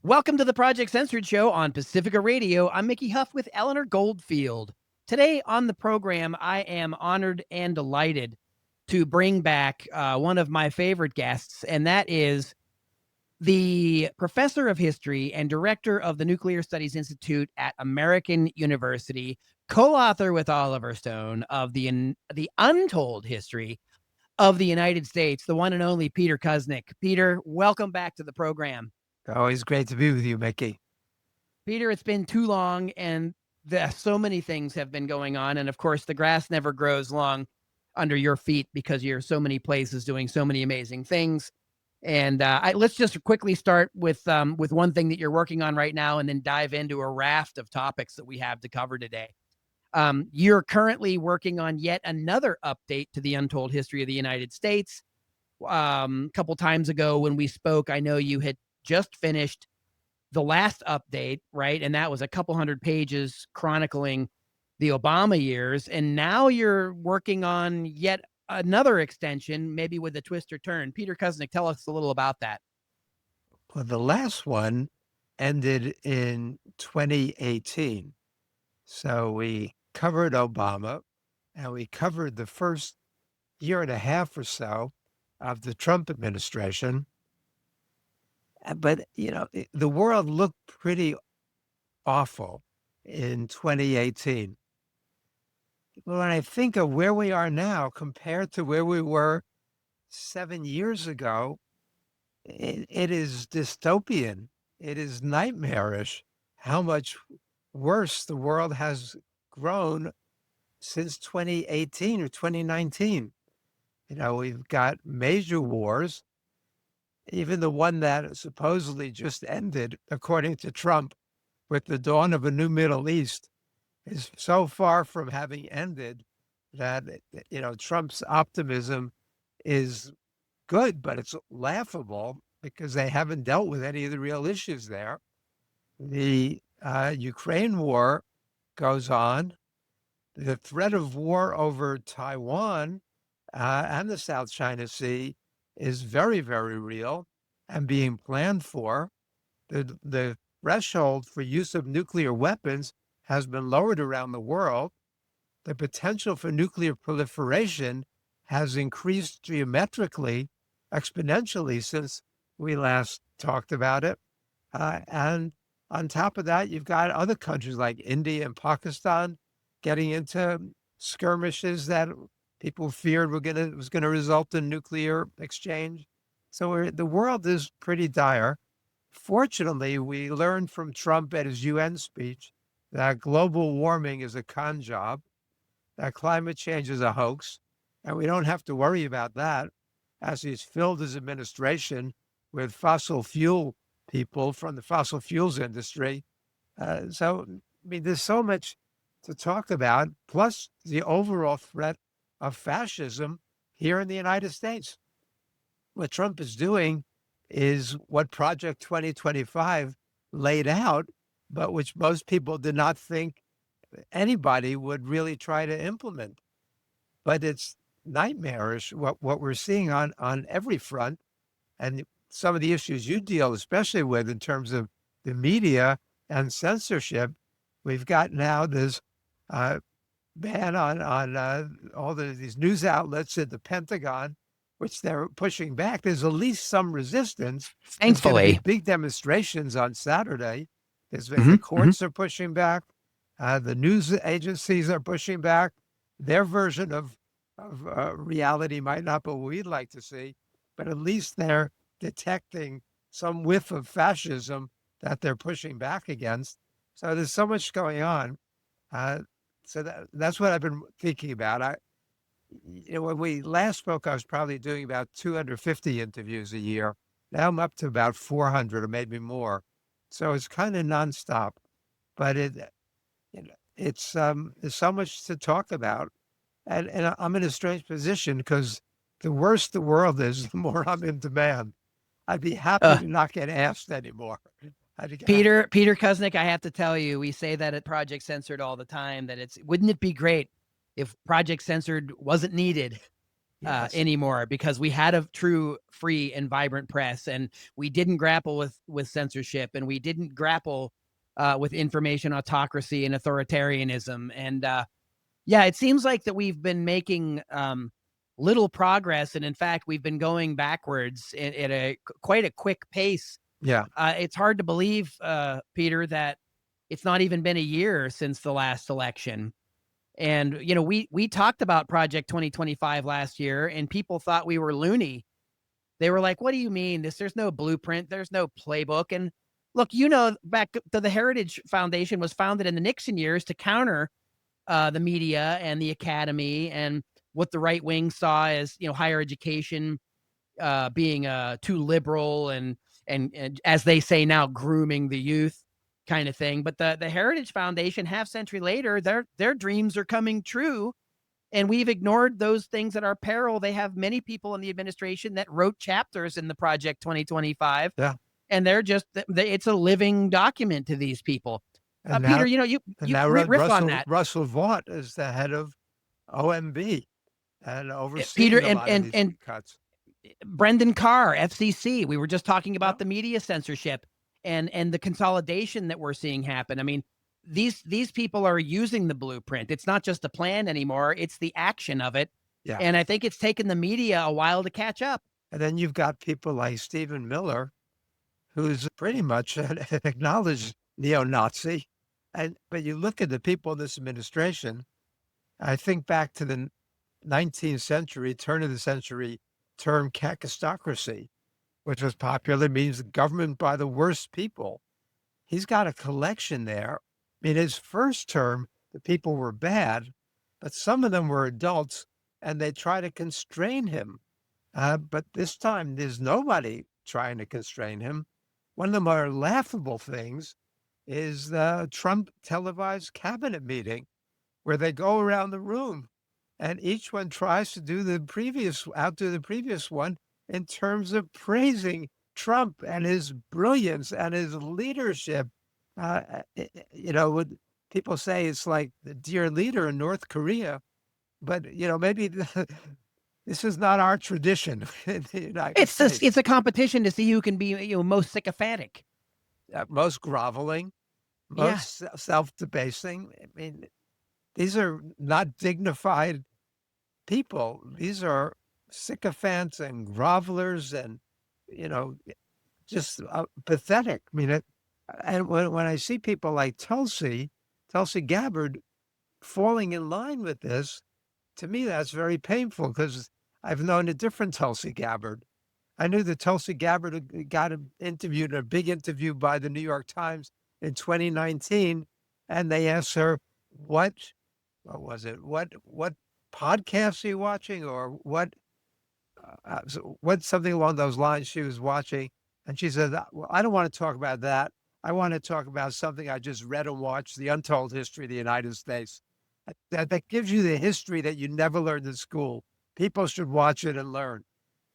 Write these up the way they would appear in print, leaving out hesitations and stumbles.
Welcome to the Project Censored Show on Pacifica Radio. I'm Mickey Huff with Eleanor Goldfield. Today on the program, I am honored and delighted to bring back one of my favorite guests, and that is the professor of history and director of the Nuclear Studies Institute at American University, co-author with Oliver Stone of the Untold History of the United States, the one and only Peter Kuznick. Peter, welcome back to the program. Always great to be with you, Mickey. Peter, it's been too long, and so many things have been going on. And of course, the grass never grows long under your feet because you're so many places doing so many amazing things. And let's just quickly start with one thing that you're working on right now, and then dive into a raft of topics that we have to cover today. You're currently working on yet another update to the Untold History of the United States. A couple times ago when we spoke, I know you had just finished the last update, right? And that was a couple hundred pages chronicling the Obama years. And now you're working on yet another extension, maybe with a twist or turn. Peter Kuznick, tell us a little about that. Well, the last one ended in 2018. So we covered Obama and we covered the first year and a half or so of the Trump administration. But, the world looked pretty awful in 2018. When I think of where we are now compared to where we were 7 years ago, it is dystopian. It is nightmarish how much worse the world has grown since 2018 or 2019. We've got major wars, even the one that supposedly just ended, according to Trump, with the dawn of a new Middle East, is so far from having ended that, Trump's optimism is good, but it's laughable because they haven't dealt with any of the real issues there. The Ukraine war goes on. The threat of war over Taiwan and the South China Sea is very, very real and being planned for. The threshold for use of nuclear weapons has been lowered around the world. The potential for nuclear proliferation has increased geometrically, exponentially since we last talked about it. And on top of that, you've got other countries like India and Pakistan getting into skirmishes that people feared was going to result in nuclear exchange. So the world is pretty dire. Fortunately, we learned from Trump at his UN speech that global warming is a con job, that climate change is a hoax, and we don't have to worry about that, as he's filled his administration with fossil fuel people from the fossil fuels industry. There's so much to talk about, plus the overall threat of fascism here in the United States. What Trump is doing is what Project 2025 laid out, but which most people did not think anybody would really try to implement. But it's nightmarish what we're seeing on every front, and some of the issues you deal especially with in terms of the media and censorship. We've got now this ban on all these news outlets at the Pentagon, which they're pushing back. There's at least some resistance. There's going to Thankfully. be big demonstrations on Saturday. The courts are pushing back. The news agencies are pushing back. Their version of reality might not be what we'd like to see, but at least they're detecting some whiff of fascism that they're pushing back against. So there's so much going on. So that's what I've been thinking about. When we last spoke, I was probably doing about 250 interviews a year. Now I'm up to about 400 or maybe more. So it's kind of nonstop, but it's there's so much to talk about. And I'm in a strange position because the worse the world is, the more I'm in demand. I'd be happy to not get asked anymore. Peter Kuznick, I have to tell you, we say that at Project Censored all the time, that wouldn't it be great if Project Censored wasn't needed? Yes. anymore, because we had a true, free, and vibrant press, and we didn't grapple with censorship, and we didn't grapple with information autocracy and authoritarianism. And yeah, it seems like that we've been making little progress, and in fact, we've been going backwards at quite a quick pace. Yeah. It's hard to believe, Peter, that it's not even been a year since the last election. And we talked about Project 2025 last year, and people thought we were loony. They were like, "What do you mean? There's no blueprint. There's no playbook." And look, back to the Heritage Foundation was founded in the Nixon years to counter the media and the academy, and what the right wing saw as higher education being too liberal, and as they say now, grooming the youth, kind of thing. But the Heritage Foundation, half century later, their dreams are coming true, and we've ignored those things at our peril. They have many people in the administration that wrote chapters in the Project 2025, Yeah. and they're just it's a living document to these people. And Peter, now, and you now riff on that. Russell Vaught is the head of OMB and Peter, overseeing a lot of these and cuts. Brendan Carr, FCC. We were just talking Yeah. about the media censorship and the consolidation that we're seeing happen. I mean, these people are using the blueprint. It's not just a plan anymore, it's the action of it. Yeah. And I think it's taken the media a while to catch up. And then you've got people like Stephen Miller, who's pretty much an acknowledged neo-Nazi. But you look at the people in this administration, I think back to the 19th century, turn of the century term kakistocracy, which was popular, means government by the worst people. He's got a collection there. In his first term, the people were bad, but some of them were adults, and they try to constrain him. But this time, there's nobody trying to constrain him. One of the more laughable things is the Trump televised cabinet meeting, where they go around the room and each one tries to outdo the previous one in terms of praising Trump and his brilliance and his leadership. What people say it's like the dear leader in North Korea, but maybe this is not our tradition in the United States. It's a competition to see who can be most sycophantic, Most groveling, most self-debasing. I mean, these are not dignified people. These are sycophants and grovelers and, just pathetic. I mean, and when I see people like Tulsi Gabbard falling in line with this, to me, that's very painful because I've known a different Tulsi Gabbard. I knew that Tulsi Gabbard got interviewed in a big interview by the New York Times in 2019, and they asked her, what was it? What podcast are you watching, or what something along those lines she was watching? And she said, well, I don't want to talk about that. I want to talk about something I just read and watched, The Untold History of the United States. That gives you the history that you never learned in school. People should watch it and learn.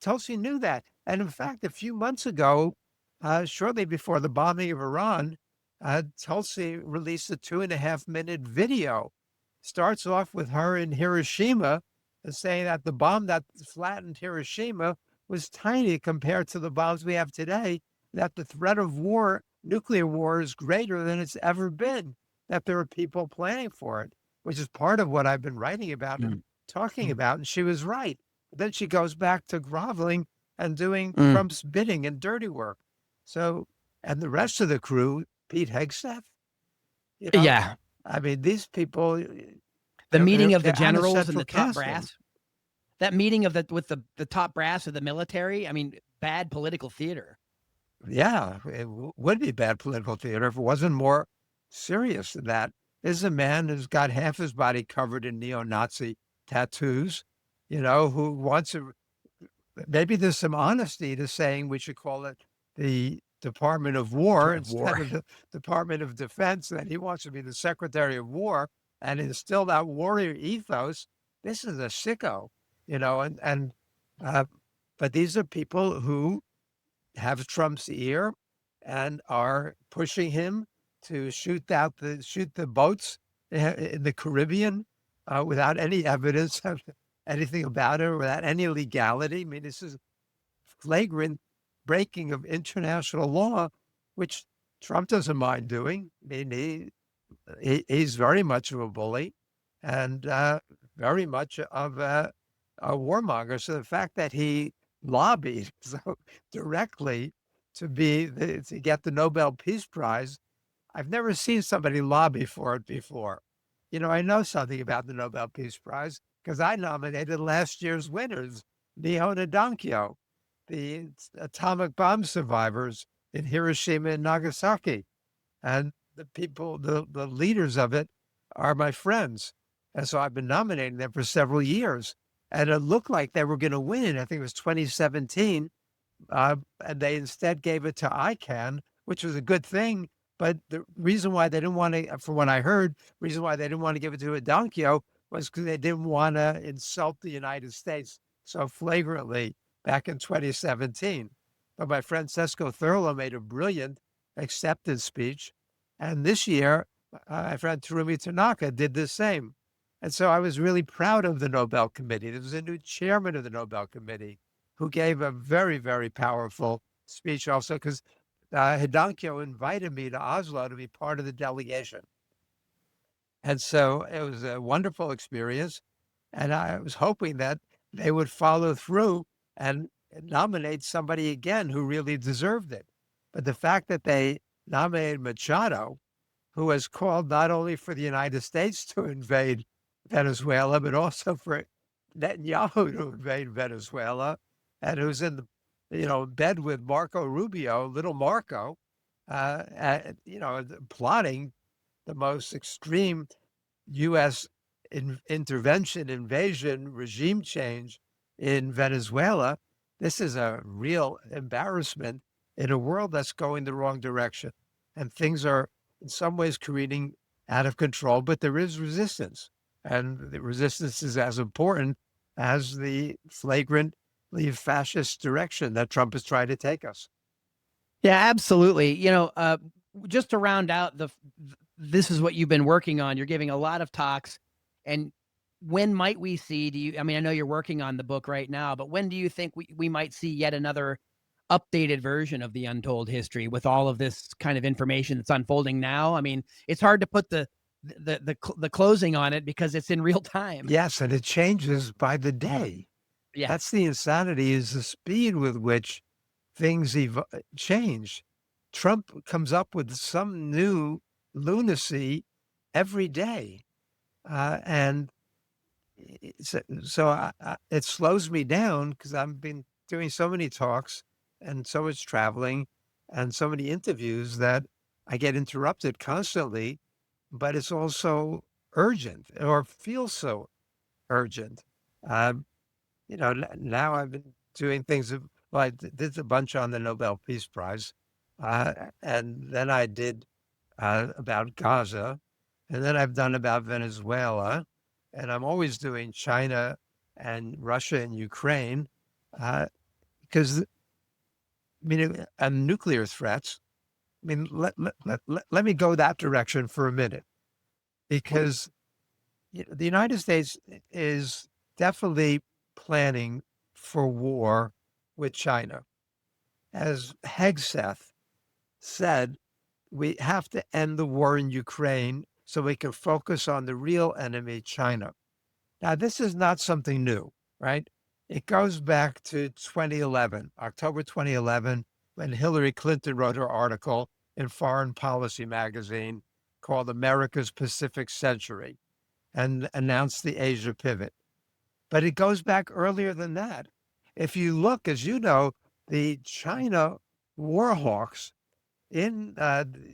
Tulsi knew that. And in fact, a few months ago, shortly before the bombing of Iran, Tulsi released a 2.5-minute video. Starts off with her in Hiroshima and saying that the bomb that flattened Hiroshima was tiny compared to the bombs we have today, that the threat of war, nuclear war, is greater than it's ever been, that there are people planning for it, which is part of what I've been writing about and talking about. And she was right. But then she goes back to groveling and doing Trump's bidding and dirty work. So, and the rest of the crew, Pete Hegseth, Yeah. I mean, these people. The meeting of the they're out of generals and the central top casting. brass. That meeting with the top brass of the military. I mean, bad political theater. Yeah, it would be bad political theater if it wasn't more serious than that. This is a man who's got half his body covered in neo-Nazi tattoos, who wants to. Maybe there's some honesty to saying we should call it the Department of War instead of the Department of Defense, that he wants to be the Secretary of War and instill that warrior ethos. This is a sicko, but these are people who have Trump's ear and are pushing him to shoot the boats in the Caribbean without any evidence of anything about it without any legality. I mean, this is flagrant breaking of international law, which Trump doesn't mind doing. I mean, he's very much of a bully and very much of a warmonger. So the fact that he lobbied so directly to get the Nobel Peace Prize, I've never seen somebody lobby for it before. I know something about the Nobel Peace Prize because I nominated last year's winners, Nihon and Dankyo, the atomic bomb survivors in Hiroshima and Nagasaki. And the people, the leaders of it are my friends. And so I've been nominating them for several years. And it looked like they were going to win. I think it was 2017. And they instead gave it to ICANN, which was a good thing. But the reason why they didn't want to, from what I heard, reason why they didn't want to give it to Dankyo was because they didn't want to insult the United States so flagrantly back in 2017. But my friend Sesko Thurlow made a brilliant acceptance speech. And this year, my friend Terumi Tanaka did the same. And so I was really proud of the Nobel Committee. There was a new chairman of the Nobel Committee who gave a very, very powerful speech also because Hidankyo invited me to Oslo to be part of the delegation. And so it was a wonderful experience. And I was hoping that they would follow through and nominate somebody again who really deserved it. But the fact that they nominated Machado, who has called not only for the United States to invade Venezuela, but also for Netanyahu to invade Venezuela, and who's in bed with Marco Rubio, little Marco, plotting the most extreme U.S. intervention, invasion, regime change in Venezuela. This is a real embarrassment in a world that's going the wrong direction. And things are in some ways careening out of control, but there is resistance. And the resistance is as important as the flagrantly fascist direction that Trump is trying to take us. Yeah, absolutely. Just to round out this is what you've been working on. You're giving a lot of talks, and when might we see? I know you're working on the book right now, but when do you think we might see yet another updated version of the Untold history with all of this kind of information that's unfolding now? It's hard to put the closing on it because it's in real time. Yes, and it changes by the day. Yeah. That's the insanity, is the speed with which things change. Trump comes up with some new lunacy every day. And so it slows me down because I've been doing so many talks and so much traveling and so many interviews that I get interrupted constantly, but it's also urgent or feels so urgent. Now I've been doing things. Well, I did a bunch on the Nobel Peace Prize, and then I did about Gaza, and then I've done about Venezuela, and I'm always doing China and Russia and Ukraine, because and nuclear threats. Let me go that direction for a minute, because the United States is definitely planning for war with China. As Hegseth said, we have to end the war in Ukraine so we can focus on the real enemy, China. Now, this is not something new, right? It goes back to 2011, October 2011, when Hillary Clinton wrote her article in Foreign Policy magazine called America's Pacific Century and announced the Asia pivot. But it goes back earlier than that. If you look, as you know, the China war hawks in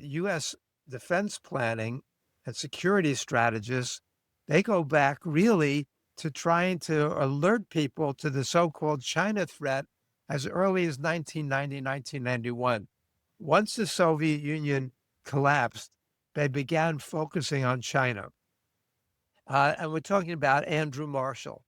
U.S. defense planning and security strategists, they go back really to trying to alert people to the so-called China threat as early as 1990, 1991. Once the Soviet Union collapsed, they began focusing on China. And we're talking about Andrew Marshall.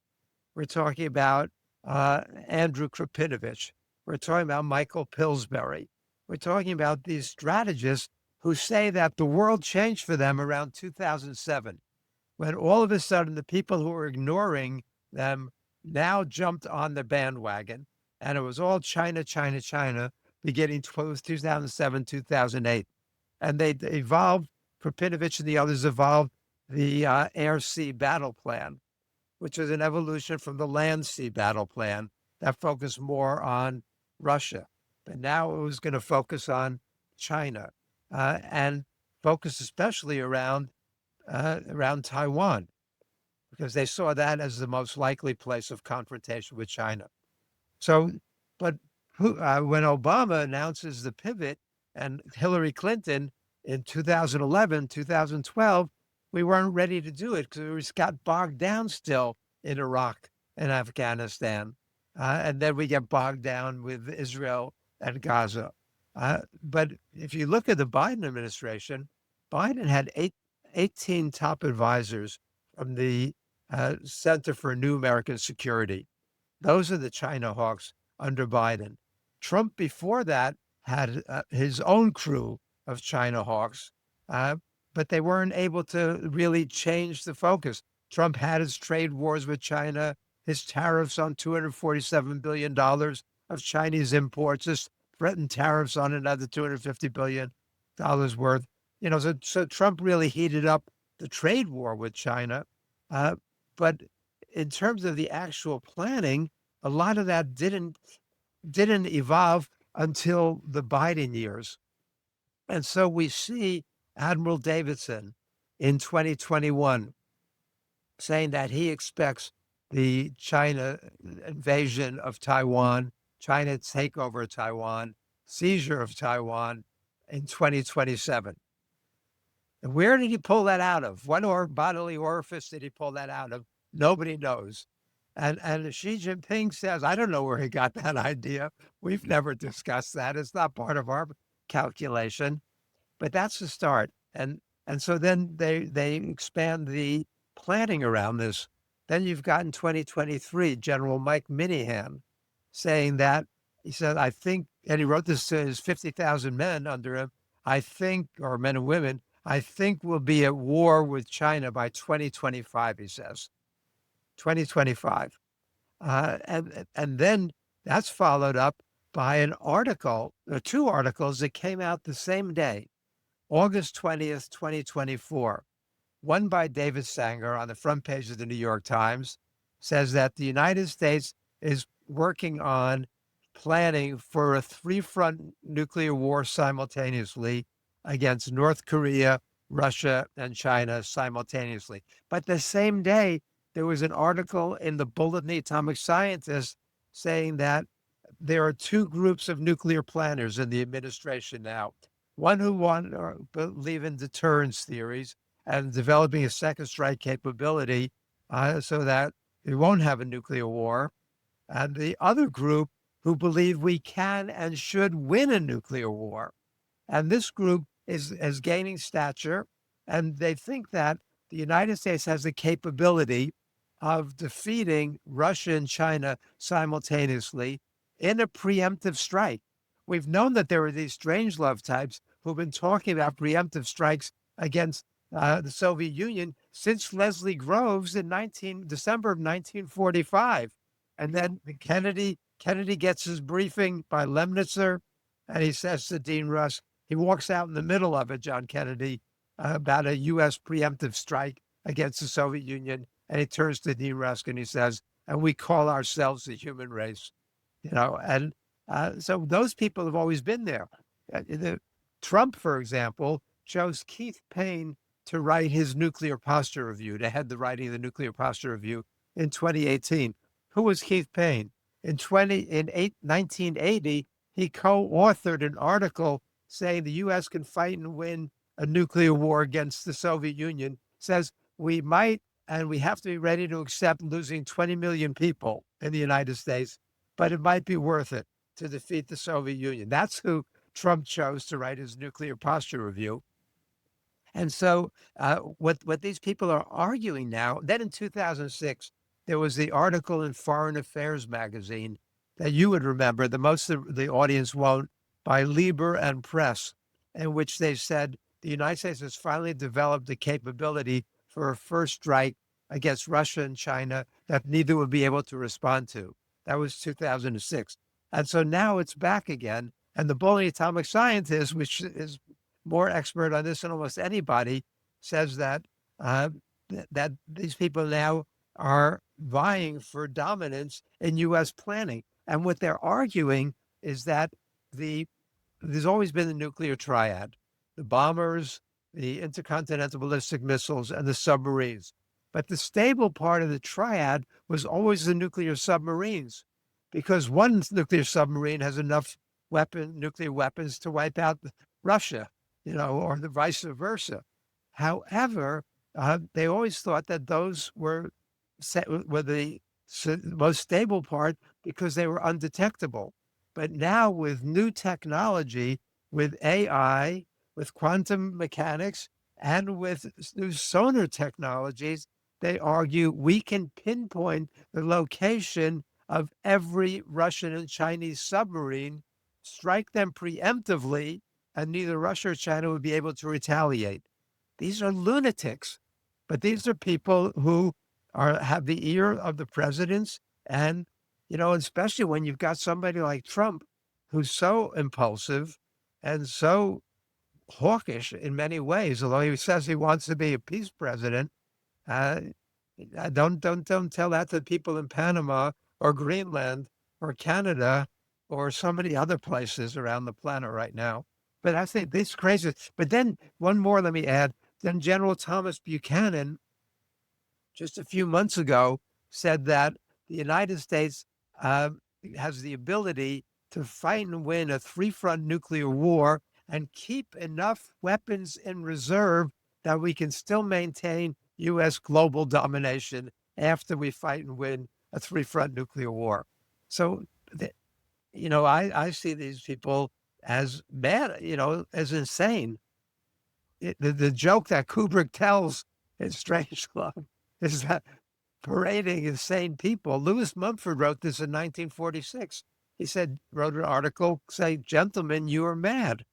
We're talking about Andrew Krapinovich. We're talking about Michael Pillsbury. We're talking about these strategists who say that the world changed for them around 2007, when all of a sudden the people who were ignoring them now jumped on the bandwagon, and it was all China, China, China, beginning 2007, 2008. And they evolved, Perpinovich and the others evolved the air-sea battle plan, which is an evolution from the land-sea battle plan that focused more on Russia. But now it was going to focus on China and focus especially around Taiwan, because they saw that as the most likely place of confrontation with China. So, but when Obama announces the pivot and Hillary Clinton in 2011, 2012, we weren't ready to do it because we got bogged down still in Iraq and Afghanistan. And then we get bogged down with Israel and Gaza. But if you look at the Biden administration, Biden had 18 top advisors from the Center for New American Security. Those are the China hawks under Biden. Trump before that had his own crew of China hawks, but they weren't able to really change the focus. Trump had his trade wars with China, his tariffs on $247 billion of Chinese imports, his threatened tariffs on another $250 billion worth. So Trump really heated up the trade war with China. But in terms of the actual planning, a lot of that didn't evolve until the Biden years. And so we see Admiral Davidson in 2021 saying that he expects the China invasion of Taiwan, China takeover of Taiwan, seizure of Taiwan in 2027. And where did he pull that out of? What bodily orifice did he pull that out of? Nobody knows. And Xi Jinping says, I don't know where he got that idea. We've never discussed that. It's not part of our calculation. But that's the start. And so then they expand the planning around this. Then you've got in 2023, General Mike Minihan saying that, he said, I think, and he wrote this to his 50,000 men under him, I think, or men and women, I think we'll be at war with China by 2025, he says. 2025. And then that's followed up by an article, or two articles that came out the same day, August 20th, 2024. One by David Sanger on the front page of the New York Times says that the United States is working on planning for a three-front nuclear war simultaneously against North Korea, Russia, and China simultaneously. But the same day, there was an article in the Bulletin of the Atomic Scientist saying that there are two groups of nuclear planners in the administration now. One who want or believe in deterrence theories and developing a second strike capability so that we won't have a nuclear war. And the other group who believe we can and should win a nuclear war. And this group is gaining stature, and they think that the United States has the capability of defeating Russia and China simultaneously in a preemptive strike. We've known that there are these Strangelove types who've been talking about preemptive strikes against the Soviet Union since Leslie Groves in December of 1945. And then Kennedy gets his briefing by Lemnitzer, and he says to Dean Rusk, he walks out in the middle of it, John Kennedy, about a U.S. preemptive strike against the Soviet Union. And he turns to Dean Rusk and he says, and we call ourselves the human race. And so those people have always been there. Trump, for example, chose Keith Payne to write his nuclear posture review, to head the writing of the nuclear posture review in 2018. Who was Keith Payne? In 1980, he co-authored an article saying the U.S. can fight and win a nuclear war against the Soviet Union. Says we might, and we have to be ready to accept losing 20 million people in the United States, but it might be worth it to defeat the Soviet Union. That's who Trump chose to write his nuclear posture review. And so what these people are arguing now, then in 2006, there was the article in Foreign Affairs magazine that you would remember, the most of the audience won't, by Lieber and Press, in which they said the United States has finally developed the capability for a first strike against Russia and China that neither would be able to respond to. That was 2006. And so now it's back again. And the bully atomic scientist, which is more expert on this than almost anybody, says that uh, that these people now are vying for dominance in U.S. planning. And what they're arguing is that there's always been the nuclear triad: the bombers, the intercontinental ballistic missiles, and the submarines. But the stable part of the triad was always the nuclear submarines, because one nuclear submarine has enough nuclear weapons to wipe out Russia, or the vice versa. However, they always thought that those were the most stable part because they were undetectable. But now with new technology, with AI, with quantum mechanics, and with new sonar technologies, they argue we can pinpoint the location of every Russian and Chinese submarine, strike them preemptively, and neither Russia or China would be able to retaliate. These are lunatics, but these are people who have the ear of the presidents, and especially when you've got somebody like Trump, who's so impulsive and so hawkish in many ways. Although he says he wants to be a peace president, uh, don't tell that to people in Panama or Greenland or Canada or so many other places around the planet right now. But I think this is crazy. But then one more, let me add. Then General Thomas Buchanan, just a few months ago, said that the United States uh, has the ability to fight and win a three-front nuclear war and keep enough weapons in reserve that we can still maintain U.S. global domination after we fight and win a three-front nuclear war. So, I see these people as mad, as insane. The joke that Kubrick tells in Strange Love is that parading insane people. Lewis Mumford wrote this in 1946. He wrote an article saying, "Gentlemen, you are mad."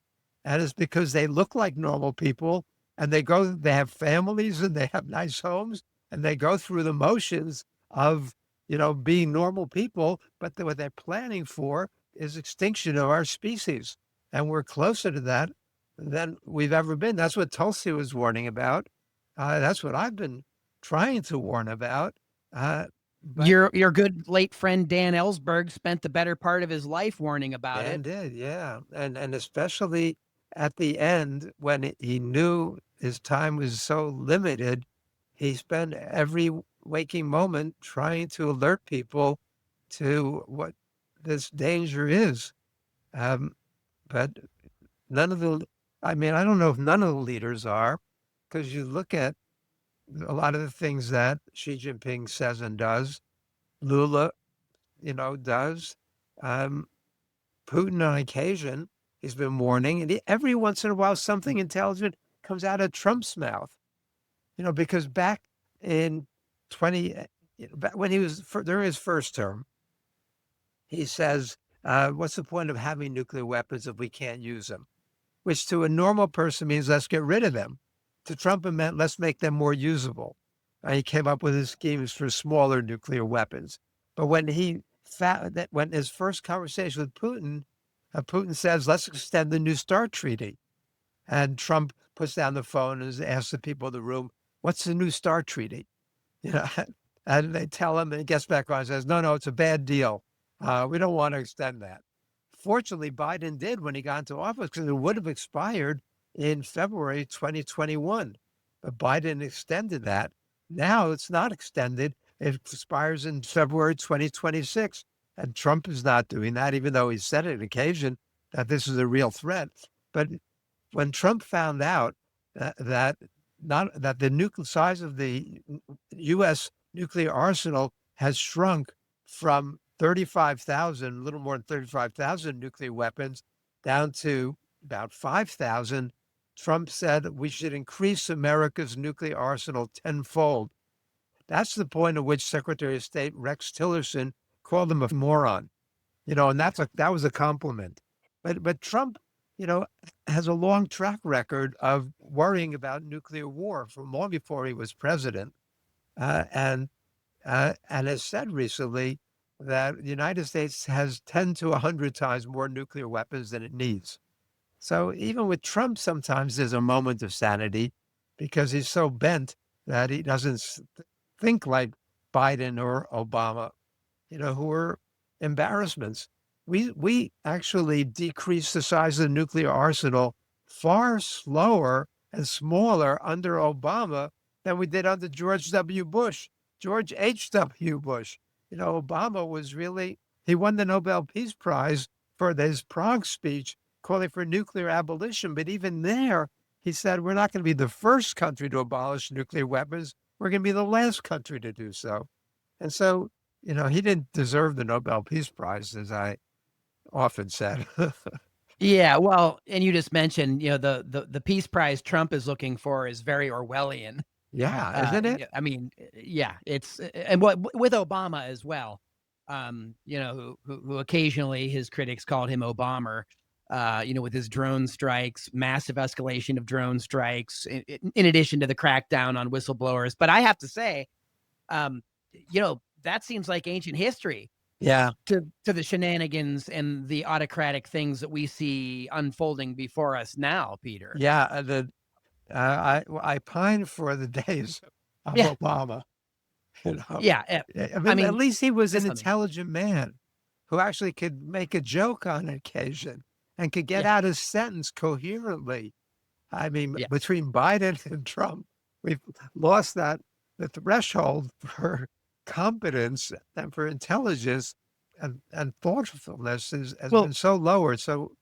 And it's because they look like normal people, and they have families and they have nice homes, and they go through the motions of, being normal people. But what they're planning for is extinction of our species. And we're closer to that than we've ever been. That's what Tulsi was warning about. That's what I've been trying to warn about. But Your good late friend Dan Ellsberg spent the better part of his life warning about Dan it. did, yeah. And especially at the end when he knew his time was so limited, he spent every waking moment trying to alert people to what this danger is. Um, but none of the, I mean, I don't know if none of the leaders are, because you look at a lot of the things that Xi Jinping says and does, Lula, does. Um, Putin on occasion, he's been warning, and every once in a while something intelligent comes out of Trump's mouth. Because back in 20, when he was during his first term, he says, "What's the point of having nuclear weapons if we can't use them?" Which to a normal person means let's get rid of them. To Trump, it meant let's make them more usable. And he came up with his schemes for smaller nuclear weapons. But when he found that when his first conversation with Putin, Putin says, "Let's extend the New START treaty." And Trump puts down the phone and asks the people in the room, "What's the New START treaty?" You know, and they tell him, and he gets back on and says, "No, it's a bad deal. We don't want to extend that." Fortunately, Biden did when he got into office, because it would have expired in February 2021. But Biden extended that. Now it's not extended. It expires in February 2026. And Trump is not doing that, even though he said on occasion that this is a real threat. But when Trump found out that the nuclear size of the U.S. nuclear arsenal has shrunk from 35,000, a little more than 35,000 nuclear weapons, down to about 5,000, Trump said we should increase America's nuclear arsenal tenfold. That's the point at which Secretary of State Rex Tillerson called him a moron. And that was a compliment. But Trump, you know, has a long track record of worrying about nuclear war from long before he was president. and has said recently that the United States has 10 to 100 times more nuclear weapons than it needs. So even with Trump, sometimes there's a moment of sanity because he's so bent that he doesn't think like Biden or Obama, who are embarrassments. We actually decreased the size of the nuclear arsenal far slower and smaller under Obama than we did under George W. Bush, George H.W. Bush. Obama was really, he won the Nobel Peace Prize for his Prague speech calling for nuclear abolition. But even there, he said, we're not going to be the first country to abolish nuclear weapons. We're going to be the last country to do so. And so, he didn't deserve the Nobel Peace Prize, as I often said. Yeah, well, and you just mentioned, the Peace Prize Trump is looking for is very Orwellian. Yeah, isn't it? I mean, yeah, it's and what with Obama as well. Who occasionally his critics called him Obama. With his drone strikes, massive escalation of drone strikes, in addition to the crackdown on whistleblowers. But I have to say, that seems like ancient history Yeah, to the shenanigans and the autocratic things that we see unfolding before us now, Peter. yeah. I pine for the days of Yeah, Obama. yeah. I I mean, at mean, least he was an listen to me. intelligent man who actually could make a joke on occasion and could get Yeah, out his sentence coherently. I mean, yeah. between Biden and Trump, we've lost the threshold for competence and for intelligence and thoughtfulness has been Well, so lowered. So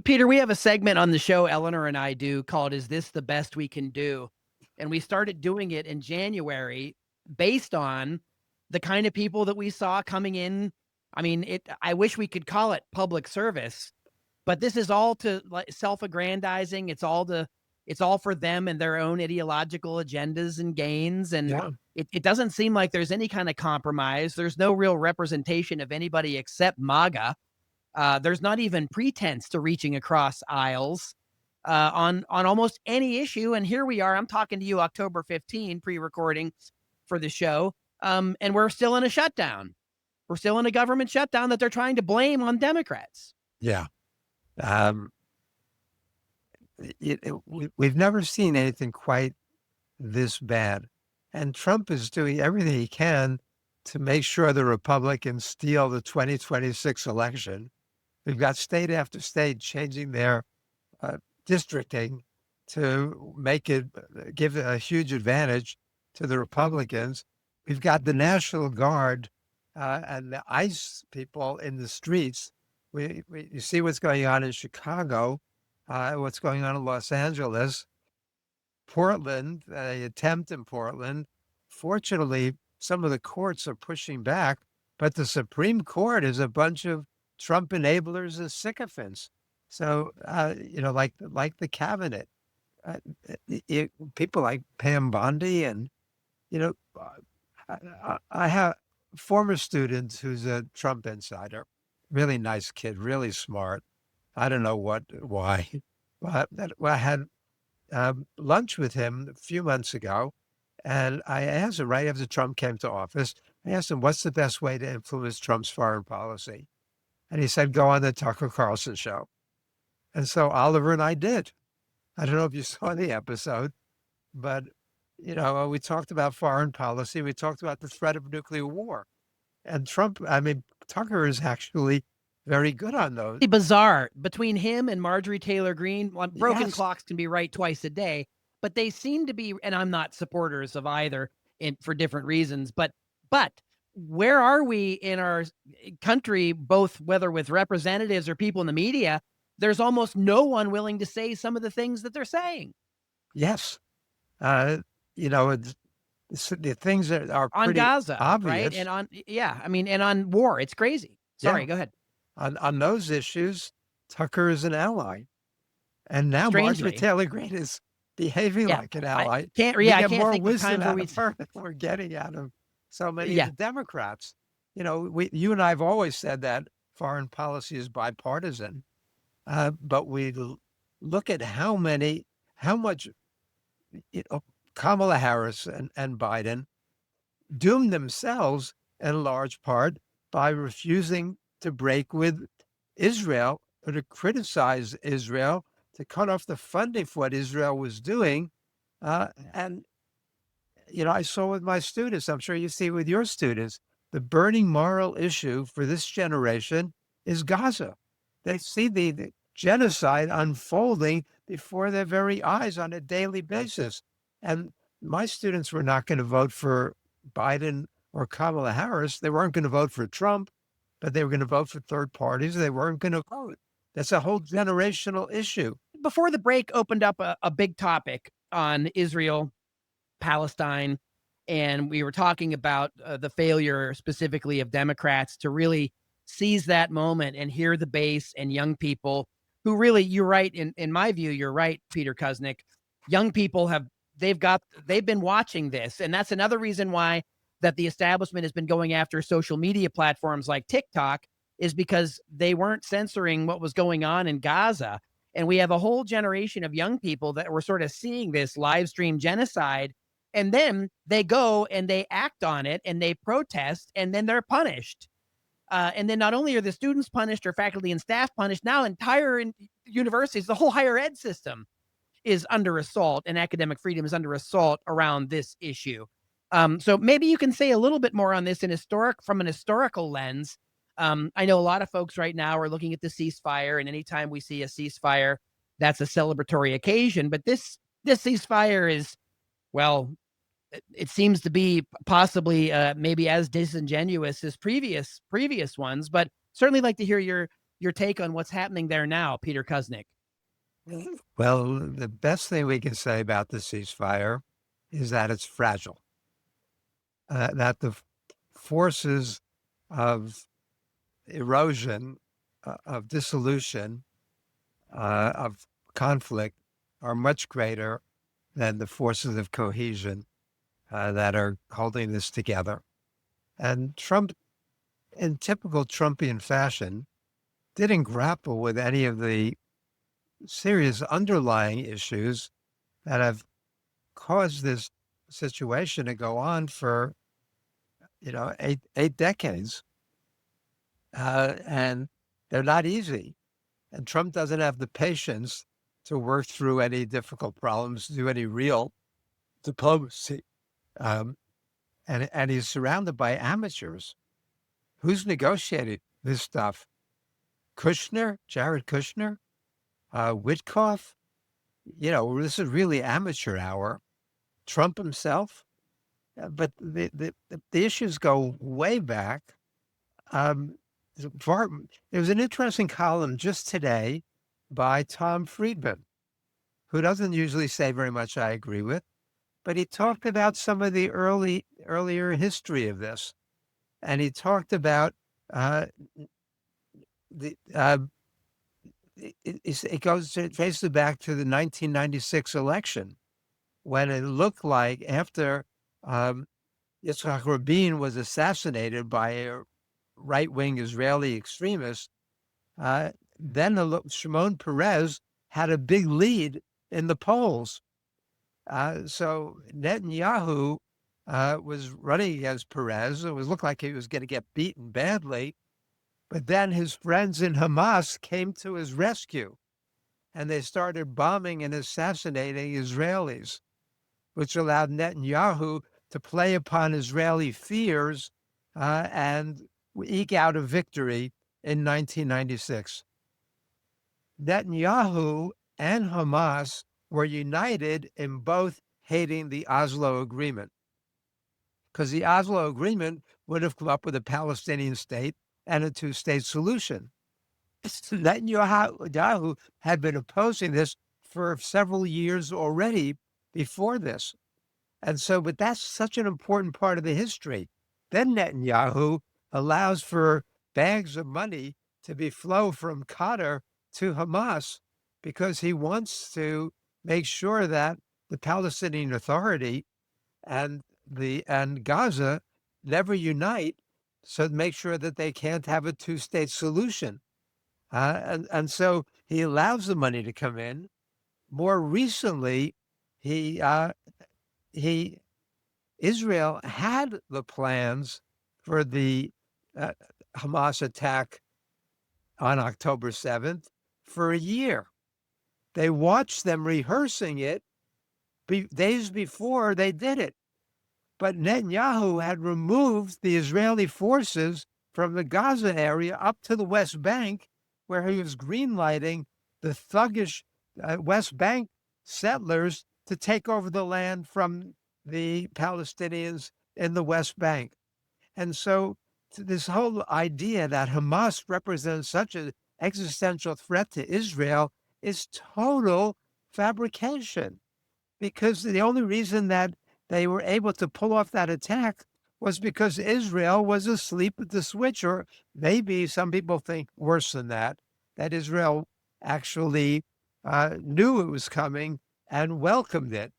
Peter, we have a segment on the show Eleanor and I do called "Is This the Best We Can Do?" And we started doing it in January based on the kind of people that we saw coming in. I mean, I wish we could call it public service, but this is all to like self-aggrandizing. It's all for them and their own ideological agendas and gains. And yeah, it doesn't seem like there's any kind of compromise. There's no real representation of anybody except MAGA. There's not even pretense to reaching across aisles on almost any issue. And here we are. I'm talking to you October 15, pre-recording for the show, and we're still in a shutdown. We're still in a government shutdown that they're trying to blame on Democrats. yeah. Um, we've never seen anything quite this bad. And Trump is doing everything he can to make sure the Republicans steal the 2026 election. We've got state after state changing their uh, districting to make it give a huge advantage to the Republicans. We've got the National Guard and the ICE people in the streets. You see what's going on in Chicago, what's going on in Los Angeles, Portland, the attempt in Portland. Fortunately, some of the courts are pushing back, but the Supreme Court is a bunch of Trump enablers and sycophants. So, like the cabinet, uh, people like Pam Bondi, and you know, I have a former student who's a Trump insider, really nice kid, really smart. I don't know why, but I had lunch with him a few months ago, and I asked him right after Trump came to office. I asked him, "What's the best way to influence Trump's foreign policy?" And he said, "Go on the Tucker Carlson show." And so Oliver and I did. I don't know if you saw the episode, but we talked about foreign policy. We talked about the threat of nuclear war. And Trump, I mean, Tucker is actually very good on those. Bizarre between him and Marjorie Taylor Greene. Well, broken Yes. clocks can be right twice a day, but they seem to be. And I'm not supporters of either, for different reasons. But where are we in our country, both whether with representatives or people in the media? There's almost no one willing to say some of the things that they're saying Yes. Uh, the things that are on pretty Gaza, right? obvious. And I mean, and on war. It's crazy. Yeah. Sorry, go ahead. On those issues, Tucker is an ally. And now Marjorie Strangely, Taylor Greene is behaving yeah. like an I ally. can't. We Yeah, I get can't more think of wisdom times where out we. of her than we're getting out of so many of Yeah, the Democrats. You and I have always said that foreign policy is bipartisan, but we look at how much Kamala Harris and Biden doomed themselves in large part by refusing to break with Israel or to criticize Israel, to cut off the funding for what Israel was doing. And I saw with my students, I'm sure you see with your students, the burning moral issue for this generation is Gaza. They see the genocide unfolding before their very eyes on a daily basis. And my students were not going to vote for Biden or Kamala Harris. They weren't going to vote for Trump, but they were going to vote for third parties. They weren't going to vote. That's a whole generational issue. Before the break, opened up a big topic on Israel, Palestine, and we were talking about the failure specifically of Democrats to really seize that moment and hear the base and young people who really, you're right, in my view, you're right, Peter Kuznick. Young people they've been watching this, and that's another reason why that the establishment has been going after social media platforms like TikTok, is because they weren't censoring what was going on in Gaza. And we have a whole generation of young people that were sort of seeing this live stream genocide, and then they go and they act on it and they protest, and then they're punished. And then not only are the students punished or faculty and staff punished, now entire universities, the whole higher ed system is under assault, and academic freedom is under assault around this issue. So maybe you can say a little bit more on this from an historical lens. I know a lot of folks right now are looking at the ceasefire, and anytime we see a ceasefire, that's a celebratory occasion. But this ceasefire is, well, it seems to be possibly maybe as disingenuous as previous ones. But certainly like to hear your take on what's happening there now, Peter Kuznick. Well, the best thing we can say about the ceasefire is that it's fragile, that the forces of erosion, of dissolution, of conflict are much greater than the forces of cohesion that are holding this together. And Trump, in typical Trumpian fashion, didn't grapple with any of the serious underlying issues that have caused this situation to go on for, eight decades. And they're not easy. And Trump doesn't have the patience to work through any difficult problems, do any real diplomacy. And he's surrounded by amateurs. Who's negotiating this stuff? Jared Kushner, Witkoff. This is really amateur hour. Trump himself. But the issues go way back. There was an interesting column just today by Tom Friedman, who doesn't usually say very much I agree with, but he talked about some of the earlier history of this. And he talked about it goes basically back to the 1996 election, when it looked like after Yitzhak Rabin was assassinated by a right-wing Israeli extremist, then Shimon Peres had a big lead in the polls. So Netanyahu was running against Perez. It looked like he was going to get beaten badly. But then his friends in Hamas came to his rescue, and they started bombing and assassinating Israelis, which allowed Netanyahu to play upon Israeli fears and eke out a victory in 1996. Netanyahu and Hamas were united in both hating the Oslo Agreement, because the Oslo Agreement would have come up with a Palestinian state and a two-state solution. Netanyahu had been opposing this for several years already before this. And so, but that's such an important part of the history. Then Netanyahu allows for bags of money to be flow from Qatar to Hamas, because he wants to make sure that the Palestinian Authority and Gaza never unite, so to make sure that they can't have a two-state solution. And so he allows the money to come in. More recently, he he Israel had the plans for the uh, Hamas attack on October 7th for a year. They watched them rehearsing it days before they did it. But Netanyahu had removed the Israeli forces from the Gaza area up to the West Bank, where he was greenlighting the thuggish West Bank settlers to take over the land from the Palestinians in the West Bank. And so this whole idea that Hamas represents such an existential threat to Israel is total fabrication, because the only reason that they were able to pull off that attack was because Israel was asleep at the switch, or maybe some people think worse than that, that Israel actually knew it was coming and welcomed it.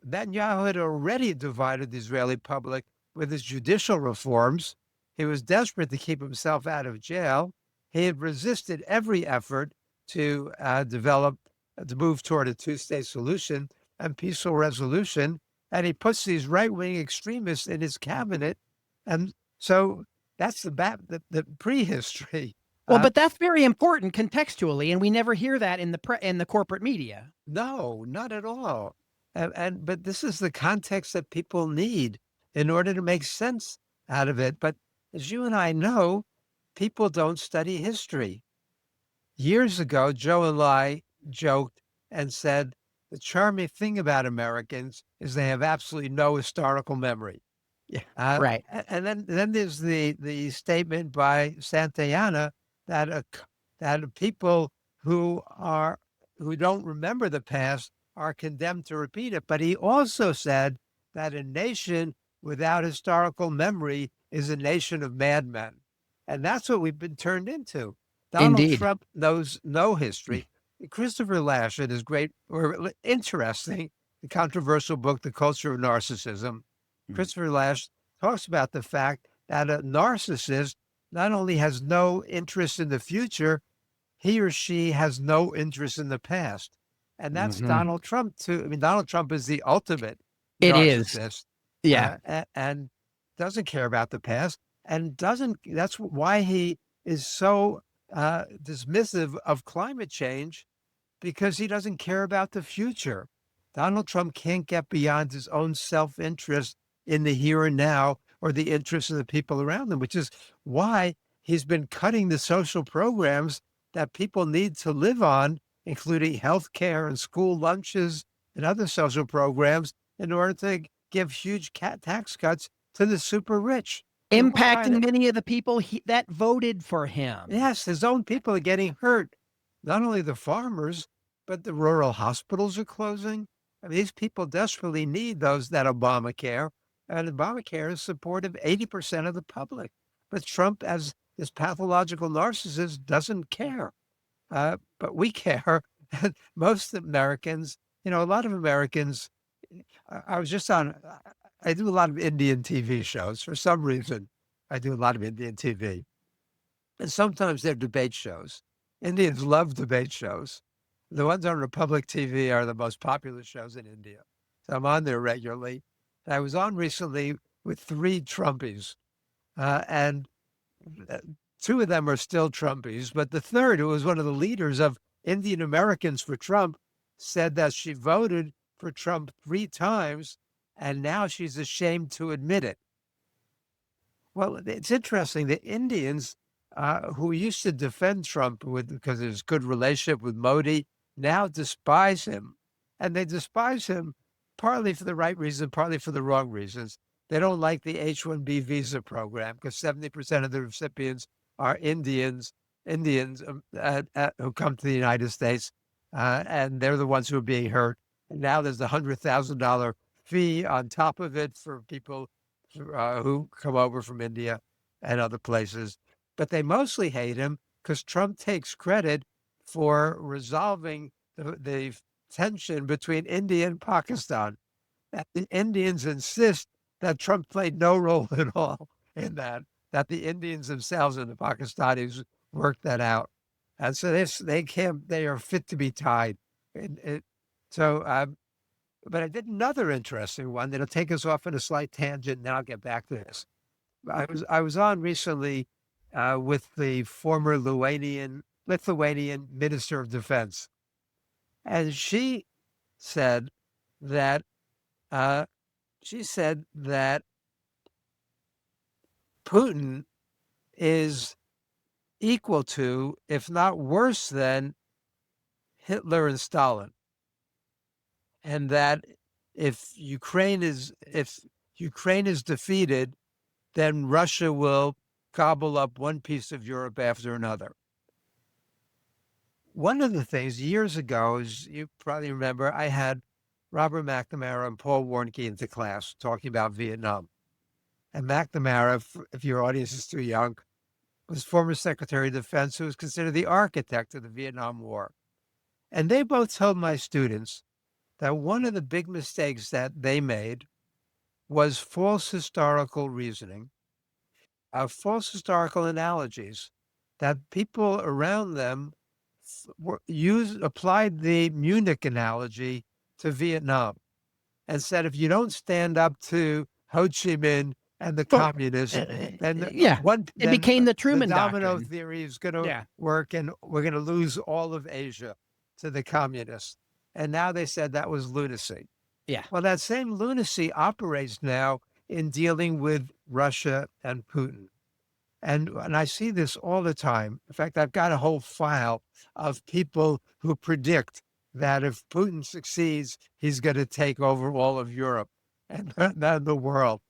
Netanyahu had already divided the Israeli public with his judicial reforms. He was desperate to keep himself out of jail. He had resisted every effort to to move toward a two-state solution and peaceful resolution. And he puts these right-wing extremists in his cabinet. And so that's the prehistory. Well, but that's very important contextually, and we never hear that in the corporate media. No, not at all. But this is the context that people need in order to make sense out of it. But as you and I know, people don't study history. Years ago, Joe and I joked and said the charming thing about Americans is they have absolutely no historical memory. Yeah, right. And then there's the statement by Santayana that that people who don't remember the past are condemned to repeat it. But he also said that a nation without historical memory is a nation of madmen. And that's what we've been turned into. Donald Indeed. Trump knows no history. Christopher Lasch, in his great or interesting, controversial book, The Culture of Narcissism, Christopher Lasch talks about the fact that a narcissist not only has no interest in the future, he or she has no interest in the past. And that's Donald Trump, too. I mean, Donald Trump is the ultimate It is. narcissist. Yeah. And doesn't care about the past, and that's why he is so dismissive of climate change, because he doesn't care about the future. Donald Trump can't get beyond his own self-interest in the here and now, or the interests of the people around him, which is why he's been cutting the social programs that people need to live on, including health care and school lunches and other social programs, in order to give huge tax cuts to the super rich. Impacting many of the people that voted for him. Yes, his own people are getting hurt. Not only the farmers, but the rural hospitals are closing. I mean, these people desperately need that Obamacare, and Obamacare is supportive 80% of the public. But Trump, as this pathological narcissist, doesn't care. But we care. Most Americans, a lot of Americans, I was just I do a lot of Indian TV shows. For some reason, I do a lot of Indian TV. And sometimes they're debate shows. Indians love debate shows. The ones on Republic TV are the most popular shows in India. So I'm on there regularly. I was on recently with 3 Trumpies, and 2 of them are still Trumpies. But the third, who was one of the leaders of Indian Americans for Trump, said that she voted for Trump 3 times, and now she's ashamed to admit it. Well, it's interesting. The Indians who used to defend Trump because of his good relationship with Modi now despise him. And they despise him partly for the right reason, partly for the wrong reasons. They don't like the H-1B visa program because 70% of the recipients are Indians who come to the United States, and they're the ones who are being hurt. And now there's a $100,000 fee on top of it for people who come over from India and other places. But they mostly hate him because Trump takes credit for resolving the tension between India and Pakistan. That the Indians insist that Trump played no role at all in that the Indians themselves and the Pakistanis worked that out. And so they are fit to be tied. So But I did another interesting one that'll take us off on a slight tangent, and then I'll get back to this. I was on recently with the former Lithuanian Minister of Defense, and said that uh, she said that Putin is equal to, if not worse than, Hitler and Stalin, and that if Ukraine is defeated, then Russia will gobble up one piece of Europe after another. One of the things years ago, as you probably remember, I had Robert McNamara and Paul Warnke into class talking about Vietnam. And McNamara, if your audience is too young, was former Secretary of Defense who was considered the architect of the Vietnam War. And they both told my students that one of the big mistakes that they made was false historical reasoning, false historical analogies, that people around them applied the Munich analogy to Vietnam and said, if you don't stand up to Ho Chi Minh and the Well, communists, then yeah, it became the the Truman domino Doctrine. theory is going to Yeah. work, and we're going to lose all of Asia to the communists. And now they said that was lunacy. Yeah. Well, that same lunacy operates now in dealing with Russia and Putin. And I see this all the time. In fact, I've got a whole file of people who predict that if Putin succeeds, he's going to take over all of Europe and the world.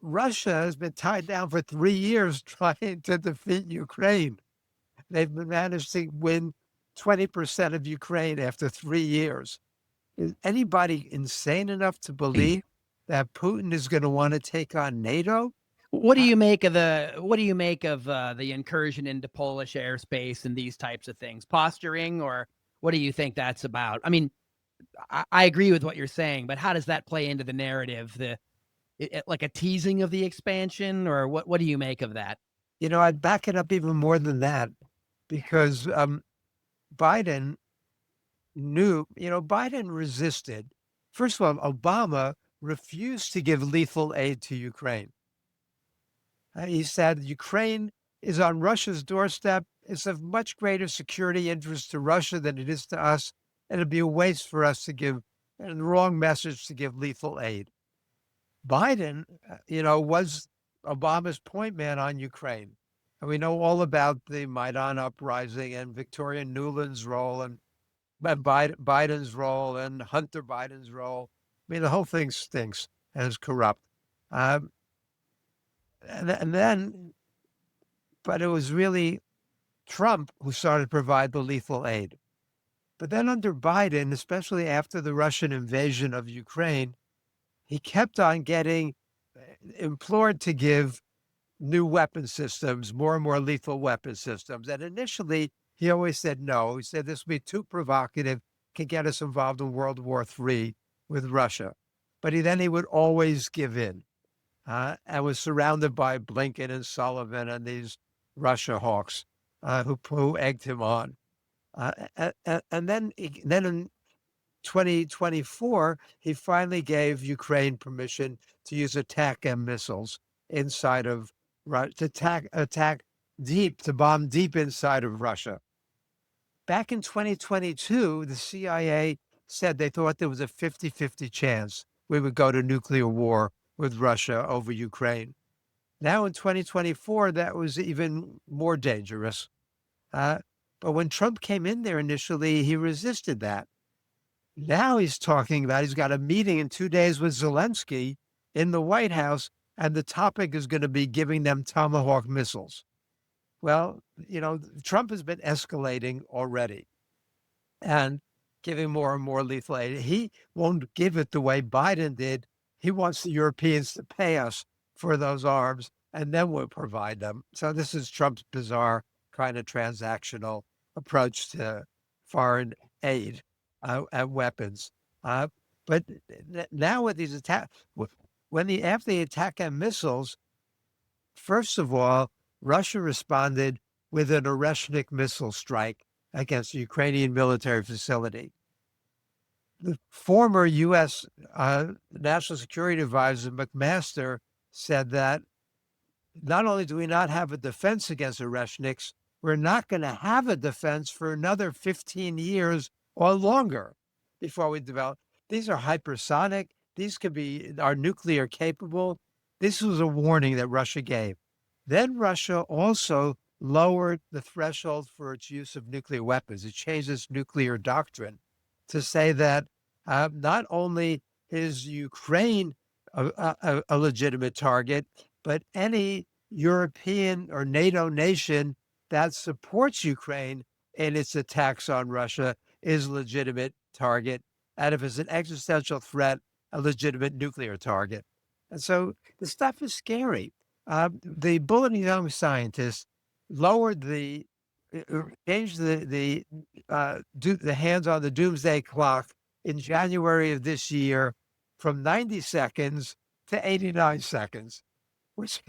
Russia has been tied down for 3 years trying to defeat Ukraine. They've managed to win 20% of Ukraine after 3 years. Is anybody insane enough to believe that Putin is going to want to take on NATO? What do you make of the incursion into Polish airspace and these types of things? Posturing, or what do you think that's about? I mean, I agree with what you're saying, but how does that play into the narrative? Like a teasing of the expansion, or what do you make of that? I'd back it up even more than that, because Biden Biden resisted. First of all, Obama refused to give lethal aid to Ukraine. He said Ukraine is on Russia's doorstep. It's of much greater security interest to Russia than it is to us. And it'd be a waste for us to give, and the wrong message to give lethal aid. Biden, was Obama's point man on Ukraine. And we know all about the Maidan uprising and Victoria Nuland's role and Biden's role and Hunter Biden's role. I mean, the whole thing stinks and is corrupt. Um, and then, but it was really Trump who started to provide the lethal aid. But then under Biden, especially after the Russian invasion of Ukraine, he kept on getting implored to give new weapon systems, more and more lethal weapon systems. And initially, he always said no. He said this would be too provocative, can get us involved in World War III with Russia. But he would always give in, and was surrounded by Blinken and Sullivan and these Russia hawks who egged him on. And then in 2024, he finally gave Ukraine permission to use ATACMS missiles inside of Russia, to attack deep, to bomb deep inside of Russia. Back in 2022, the CIA said they thought there was a 50-50 chance we would go to nuclear war with Russia over Ukraine. Now in 2024, that was even more dangerous. But when Trump came in there initially, he resisted that. Now he's talking about, he's got a meeting in 2 days with Zelensky in the White House, and the topic is going to be giving them Tomahawk missiles. Well, Trump has been escalating already and giving more and more lethal aid. He won't give it the way Biden did. He wants the Europeans to pay us for those arms, and then we'll provide them. So this is Trump's bizarre kind of transactional approach to foreign aid and weapons. But now with these attacks, after the attack on missiles, first of all, Russia responded with an Oreshnik missile strike against a Ukrainian military facility. the former U.S. National Security Advisor McMaster said that not only do we not have a defense against Oreshniks, we're not going to have a defense for another 15 years or longer before we develop. These are hypersonic. These are nuclear capable. This was a warning that Russia gave. Then Russia also lowered the threshold for its use of nuclear weapons. It changed its nuclear doctrine to say that not only is Ukraine a legitimate target, but any European or NATO nation that supports Ukraine in its attacks on Russia is a legitimate target. And if it's an existential threat, a legitimate nuclear target. And so the stuff is scary. The bulletin young scientists lowered changed the hands on the doomsday clock in January of this year from 90 seconds to 89 seconds, which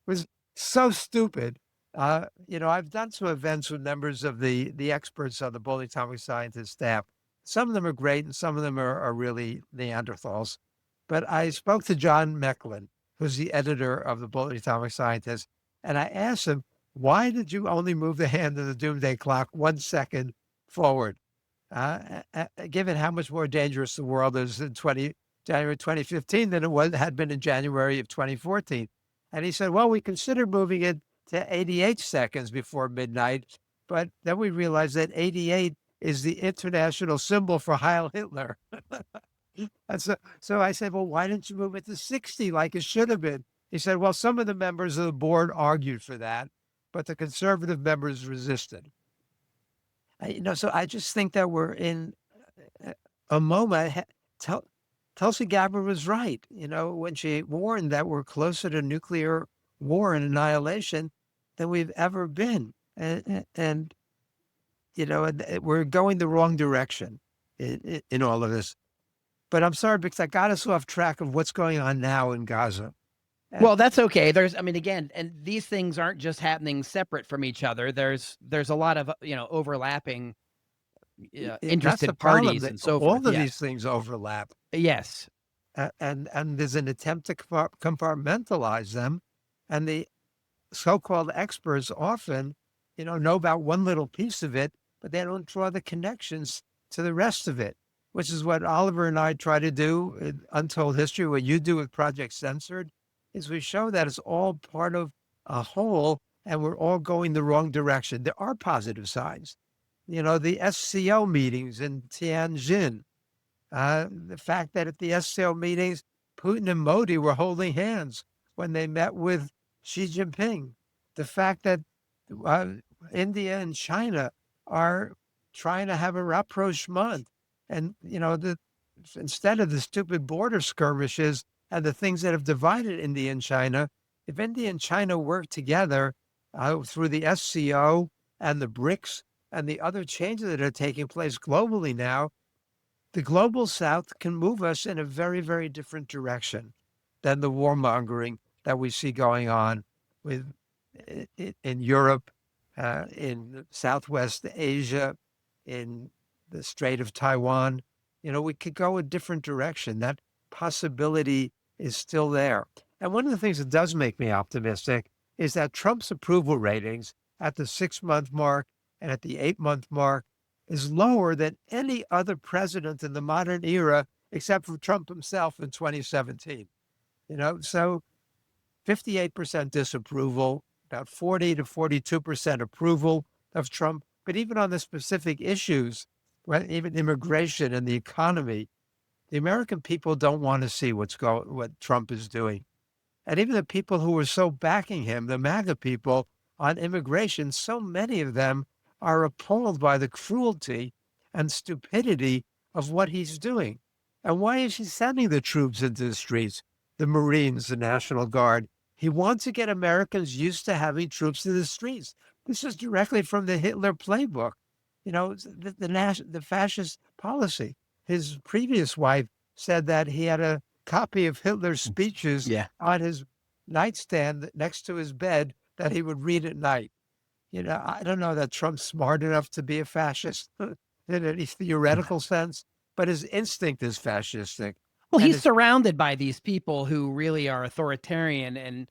was so stupid. I've done some events with members of the experts on the Bulletin Atomic Scientist staff. Some of them are great and some of them are really Neanderthals. But I spoke to John Mecklin, who's the editor of the Bulletin Atomic Scientist, and I asked him, why did you only move the hand of the doomsday clock 1 second forward? Given how much more dangerous the world is in January 2015 than had been in January of 2014. And he said, well, we considered moving it to 88 seconds before midnight, but then we realized that 88 is the international symbol for Heil Hitler. And so I said, well, why didn't you move it to 60 like it should have been? He said, well, some of the members of the board argued for that, but the conservative members resisted. So I just think that we're in a moment. Tulsi Gabbard was right, when she warned that we're closer to nuclear war and annihilation than we've ever been. And we're going the wrong direction in all of this. But I'm sorry, because I got us off track of what's going on now in Gaza. Well, that's okay. Again, and these things aren't just happening separate from each other. There's a lot of, overlapping interested parties and so forth. All of these things overlap. Yes. And there's an attempt to compartmentalize them. And the so-called experts often, know about one little piece of it, but they don't draw the connections to the rest of it, which is what Oliver and I try to do in Untold History. What you do with Project Censored is we show that it's all part of a whole and we're all going the wrong direction. There are positive signs. The SCO meetings in Tianjin, the fact that at the SCO meetings, Putin and Modi were holding hands when they met with Xi Jinping. The fact that India and China are trying to have a rapprochement. And, instead of the stupid border skirmishes and the things that have divided India and China, if India and China work together through the SCO and the BRICS and the other changes that are taking place globally now, the global South can move us in a very, very different direction than the warmongering that we see going on in Europe, in Southwest Asia, in the Strait of Taiwan. We could go a different direction. That possibility is still there. And one of the things that does make me optimistic is that Trump's approval ratings at the 6-month mark and at the 8-month mark is lower than any other president in the modern era, except for Trump himself in 2017. So 58% disapproval, about 40 to 42% approval of Trump. But even on the specific issues, even immigration and the economy, the American people don't want to see what Trump is doing. And even the people who were so backing him, the MAGA people on immigration, so many of them are appalled by the cruelty and stupidity of what he's doing. And why is he sending the troops into the streets, the Marines, the National Guard? He wants to get Americans used to having troops in the streets. This is directly from the Hitler playbook, the fascist policy. His previous wife said that he had a copy of Hitler's speeches on his nightstand next to his bed that he would read at night. I don't know that Trump's smart enough to be a fascist in any theoretical sense, but his instinct is fascistic. Well, And he's it's, surrounded by these people who really are authoritarian, and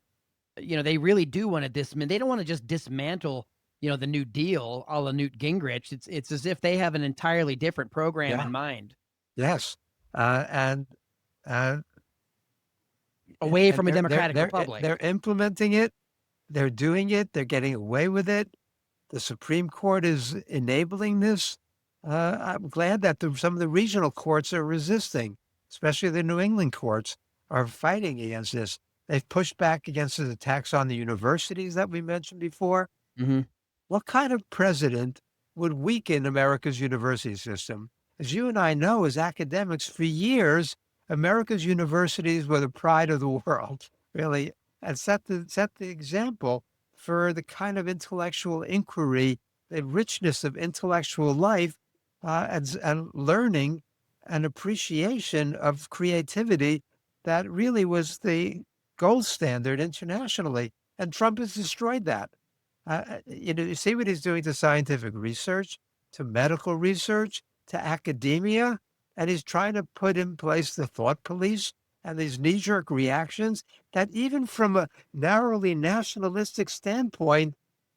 they really do want to they don't want to just dismantle, the New Deal, a la Newt Gingrich. It's as if they have an entirely different program in yeah, mind, yes. And uh, away and from a democratic republic. they're implementing it. They're doing it. They're getting away with it. The Supreme Court is enabling this. I'm glad that some of the regional courts are resisting, especially the New England courts are fighting against this. They've pushed back against the attacks on the universities that we mentioned before. Hmm. What kind of president would weaken America's university system? As you and I know, as academics, for years, America's universities were the pride of the world, really, and set the example for the kind of intellectual inquiry, the richness of intellectual life, and learning and appreciation of creativity that really was the gold standard internationally. And Trump has destroyed that. You see what he's doing to scientific research, to medical research, to academia, and he's trying to put in place the thought police and these knee-jerk reactions that even from a narrowly nationalistic standpoint,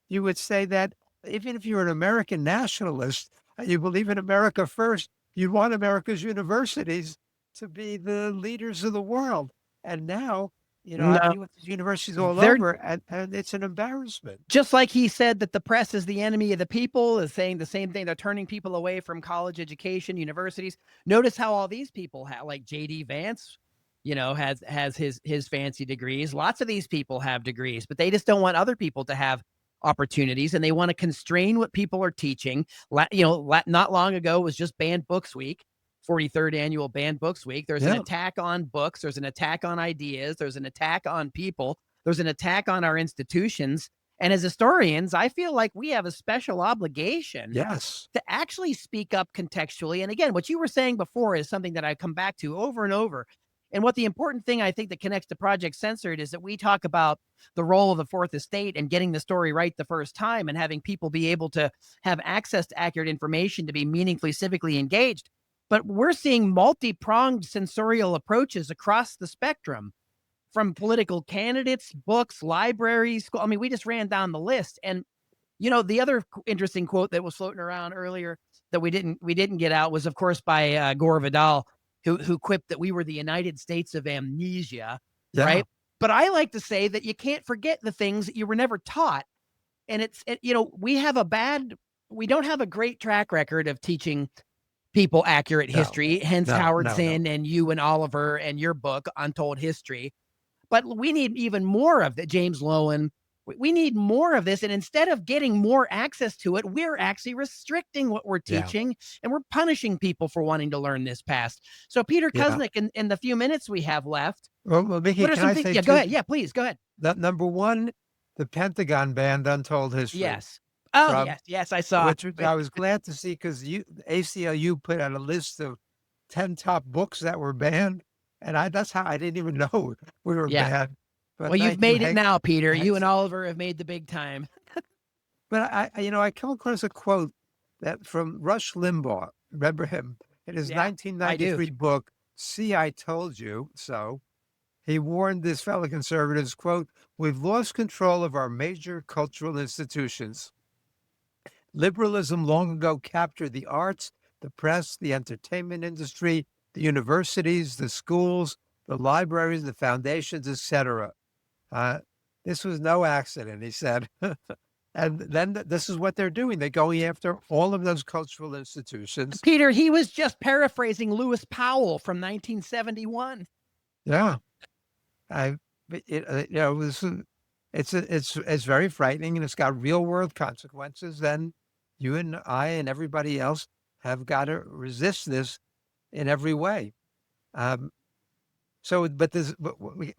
you would say that even if you're an American nationalist and you believe in America first, you'd want America's universities to be the leaders of the world. And now, I No, meet with these universities all they're over, and it's an embarrassment. just like he said that the press is the enemy of the people, is saying the same thing. They're turning people away from college education, universities. Notice how all these people have, like JD Vance, has his fancy degrees. Lots of these people have degrees, but they just don't want other people to have opportunities, and they want to constrain what people are teaching. Not long ago was just Banned Books Week. 43rd annual Banned Books Week. There's an Yeah, attack on books. There's an attack on ideas. There's an attack on people. There's an attack on our institutions. And as historians, I feel like we have a special obligation yes, to actually speak up contextually. And again, what you were saying before is something that I come back to over and over. And what the important thing I think that connects to Project Censored is that we talk about the role of the fourth estate and getting the story right the first time and having people be able to have access to accurate information to be meaningfully civically engaged. But we're seeing multi-pronged censorial approaches across the spectrum, from political candidates, books, libraries. I mean, we just ran down the list. And the other interesting quote that was floating around earlier that we didn't get out was, of course, by Gore Vidal, who quipped that we were the United States of amnesia, yeah, right? But I like to say that you can't forget the things that you were never taught. And we don't have a great track record of teaching people accurate no, history, hence no, Howard no, no. Zinn and you and Oliver and your book, Untold History. But we need even more of that, James Lowen. We need more of this. And instead of getting more access to it, we're actually restricting what we're Yeah, teaching, and we're punishing people for wanting to learn this past. So, Peter yeah. Kuznick, in the few minutes we have left, Well, Mickey, what are can some I things? say Yeah, go two? ahead. Yeah, please go ahead. That number one, the Pentagon banned Untold History Yes. Oh, from yes. Yes, I saw. which I was glad to see because ACLU put out a list of 10 top books that were banned, and that's how I didn't even know we were Yeah. banned. But Well, you've thank you, made it Hank. now, Peter. You and Thanks. Oliver have made the big time. But I come across a quote that from Rush Limbaugh. Remember him in his Yeah, I do. 1993 book, "See, I Told You So." He warned his fellow conservatives, quote, "We've lost control of our major cultural institutions. Liberalism long ago captured the arts, the press, the entertainment industry, the universities, the schools, the libraries, the foundations, etc." Uh, this was no accident, he said. And then this is what they're doing. They're going after all of those cultural institutions. Peter, he was just paraphrasing Lewis Powell from 1971. Yeah, I, it was, it's very frightening, and it's got real world consequences. Then you and I and everybody else have got to resist this in every way. Um, but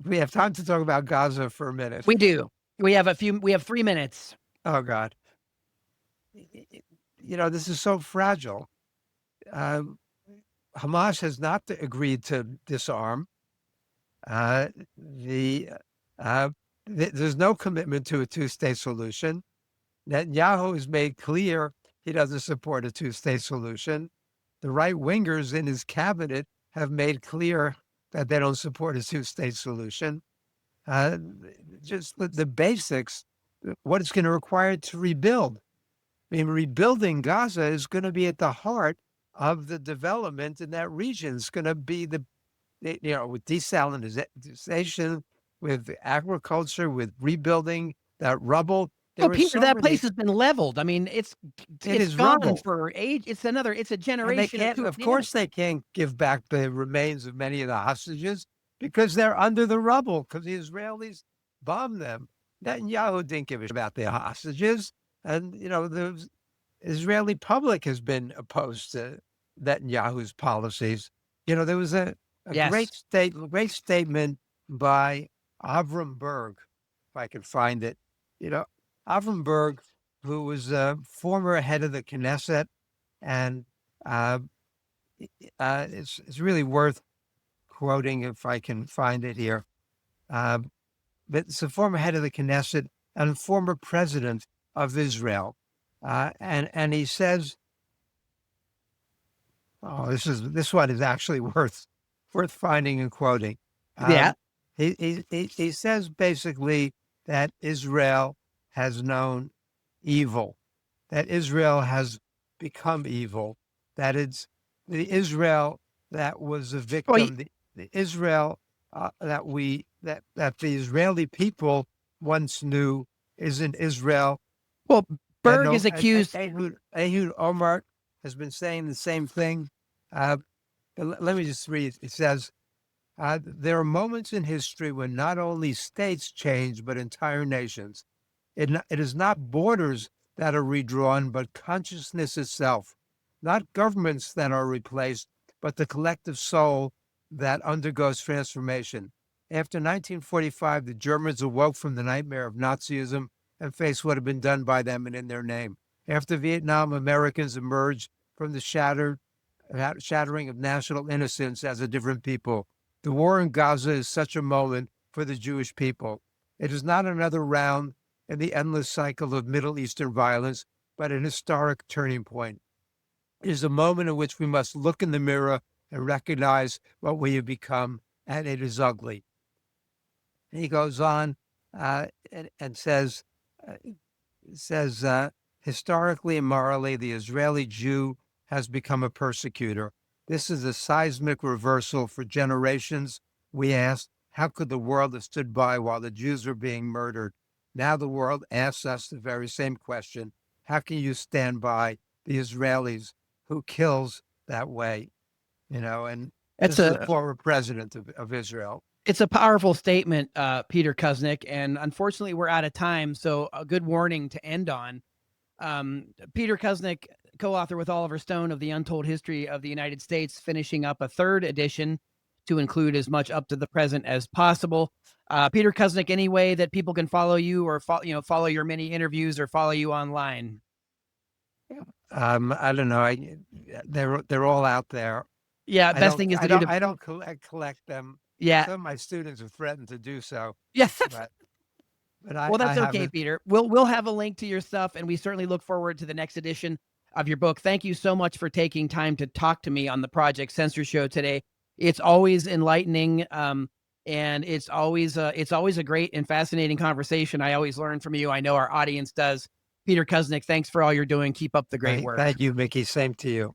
we have time to talk about Gaza for a minute. We do. We have 3 minutes. Oh God, this is so fragile. Um, Hamas has not agreed to disarm. Uh, the there's no commitment to a two-state solution. Netanyahu has made clear he doesn't support a two-state solution. the right-wingers in his cabinet have made clear that they don't support a two-state solution. Just the basics, what it's going to require to rebuild. I mean, rebuilding Gaza is going to be at the heart of the development in that region. It's going to be with desalinization, with agriculture, with rebuilding that rubble. Oh, There are Peter, so that many. place has been leveled. I mean, it's It is gone rubble. for age. It's a And they generation or can't, two. of course, they can't give back the remains of many of the hostages because they're under the rubble because the Israelis bombed them. Netanyahu didn't give a shit about the hostages. And, the Israeli public has been opposed to Netanyahu's policies. There was a Yes. great statement by Avram Berg, if I could find it. Avram Berg, who was a former head of the Knesset, and uh, it's really worth quoting if I can find it here. But it's a former head of the Knesset and former president of Israel, and he says, "Oh, this one is actually worth finding and quoting." Yeah. He says basically that Israel has known evil, that Israel has become evil, that it's the Israel that was a Well, victim, the Israel that the Israeli people once knew isn't Israel. well, And Berg no, is accused. Ehud Omar has been saying the same thing. Let me just read. It says, there are moments in history when not only states change, but entire nations. It is not borders that are redrawn, but consciousness itself. Not governments that are replaced, but the collective soul that undergoes transformation. After 1945, the Germans awoke from the nightmare of Nazism and faced what had been done by them and in their name. After Vietnam, Americans emerged from the shattering of national innocence as a different people. The war in Gaza is such a moment for the Jewish people. It is not another round in the endless cycle of Middle Eastern violence, but an historic turning point. It is a moment in which we must look in the mirror and recognize what we have become, and it is ugly. And he goes on and says, historically and morally, the Israeli Jew has become a persecutor. This is a seismic reversal. For generations. We asked, how could the world have stood by while the Jews were being murdered? Now the world asks us the very same question. How can you stand by the Israelis who kills that way? And It's this is the a former president of Israel. it's a powerful statement, Peter Kuznick, and unfortunately we're out of time. So a good warning to end on. Peter Kuznick, co-author with Oliver Stone of the Untold History of the United States, finishing up a third edition to include as much up to the present as possible. Peter Kuznick, any way that people can follow you or follow your many interviews or follow you online? I don't know. They're all out there. Yeah, best thing is to do the I don't collect them. yeah. Some of my students have threatened to do so, Yeah. but Well, I that's okay, haven't. Peter. We'll have a link to your stuff, and we certainly look forward to the next edition of your book. Thank you so much for taking time to talk to me on the Project Censored Show today. It's always enlightening, and it's always a great and fascinating conversation. I always learn from you. I know our audience does. Peter Kuznick, thanks for all you're doing. Keep up the great work. Thank you, Mickey. Same to you.